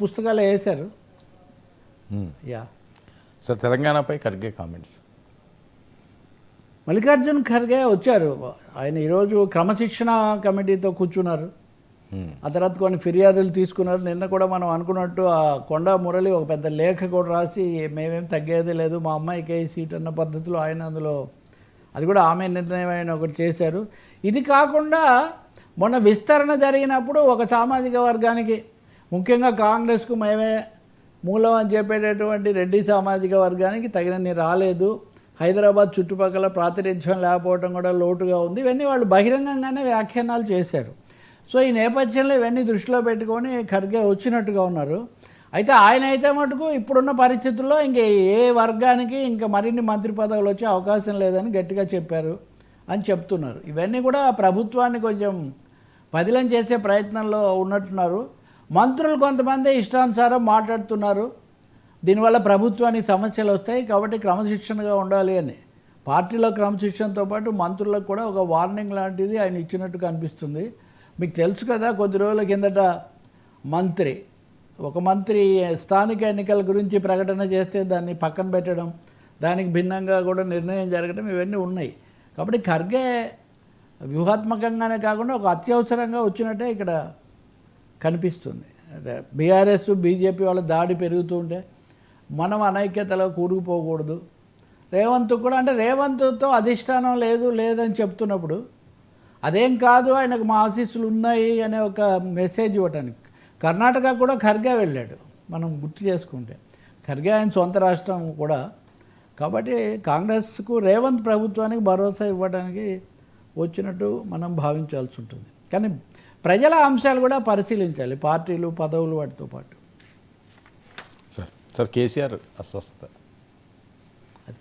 పుస్తకాలు వేశారు. Yeah sir, తెలంగాణపై ఖర్గే కామెంట్స్. మల్లికార్జున్ ఖర్గే వచ్చారు. ఆయన ఈరోజు క్రమశిక్షణ కమిటీతో కూర్చున్నారు. ఆ తర్వాత కొన్ని ఫిర్యాదులు తీసుకున్నారు. నిన్న కూడా మనం అనుకున్నట్టు ఆ కొండా మురళి ఒక పెద్ద లేఖ కూడా రాసి మేమేం తగ్గేది లేదు, మా అమ్మాయికే సీట్ అన్న పద్ధతిలో ఆయన అందులో అది కూడా ఆమె నిర్ణయం ఆయన ఒకటి చేశారు. ఇది కాకుండా మొన్న విస్తరణ జరిగినప్పుడు ఒక సామాజిక వర్గానికి, ముఖ్యంగా కాంగ్రెస్కు మేమే మూలం అని చెప్పేటటువంటి రెడ్డి సామాజిక వర్గానికి తగినన్ని రాలేదు, హైదరాబాద్ చుట్టుపక్కల ప్రాతినిధ్యం లేకపోవడం కూడా లోటుగా ఉంది, ఇవన్నీ వాళ్ళు బహిరంగంగానే వ్యాఖ్యానాలు చేశారు. సో ఈ నేపథ్యంలో ఇవన్నీ దృష్టిలో పెట్టుకొని ఖర్గే వచ్చినట్టుగా ఉన్నారు. అయితే ఆయన అయితే మటుకు ఇప్పుడున్న పరిస్థితుల్లో ఇంక ఏ వర్గానికి ఇంకా మరిన్ని మంత్రి పదవులు వచ్చే అవకాశం లేదని గట్టిగా చెప్పారు అని చెప్తున్నారు. ఇవన్నీ కూడా ప్రభుత్వాన్ని కొంచెం పదిలం చేసే ప్రయత్నంలో ఉన్నట్టున్నారు. మంత్రులు కొంతమంది ఇష్టానుసారం మాట్లాడుతున్నారు, దీనివల్ల ప్రభుత్వానికి సమస్యలు వస్తాయి కాబట్టి క్రమశిక్షణగా ఉండాలి అని. పార్టీలో క్రమశిక్షణతో పాటు మంత్రులకు కూడా ఒక వార్నింగ్ లాంటిది ఆయన ఇచ్చినట్టుగా అనిపిస్తుంది. మీకు తెలుసు కదా, కొద్ది రోజుల కిందట ఒక మంత్రి స్థానిక ఎన్నికల గురించి ప్రకటన చేస్తే దాన్ని పక్కన పెట్టడం, దానికి భిన్నంగా కూడా నిర్ణయం జరగడం, ఇవన్నీ ఉన్నాయి. కాబట్టి ఖర్గే వ్యూహాత్మకంగానే కాకుండా ఒక అత్యవసరంగా వచ్చినట్టే ఇక్కడ కనిపిస్తుంది. బీఆర్ఎస్ బీజేపీ వాళ్ళ దాడి పెరుగుతూ ఉంటే మనం అనైక్యతలో కూరుకుపోకూడదు. రేవంత్ కూడా, అంటే రేవంత్తో అధిష్టానం లేదని చెప్తున్నప్పుడు అదేం కాదు, ఆయనకు మా ఆశీస్సులు ఉన్నాయి అనే ఒక మెసేజ్ ఇవ్వటానికి. కర్ణాటక కూడా ఖర్గే వెళ్ళాడు, మనం గుర్తు చేసుకుంటే. ఖర్గే ఆయన సొంత రాష్ట్రం కూడా. కాబట్టి కాంగ్రెస్కు రేవంత్ ప్రభుత్వానికి భరోసా ఇవ్వడానికి వచ్చినట్టు మనం భావించాల్సి ఉంటుంది. కానీ ప్రజల అంశాలు కూడా పరిశీలించాలి, పార్టీలు పదవులు వాటితో పాటు. సార్ కేసీఆర్ అస్వస్థత. అది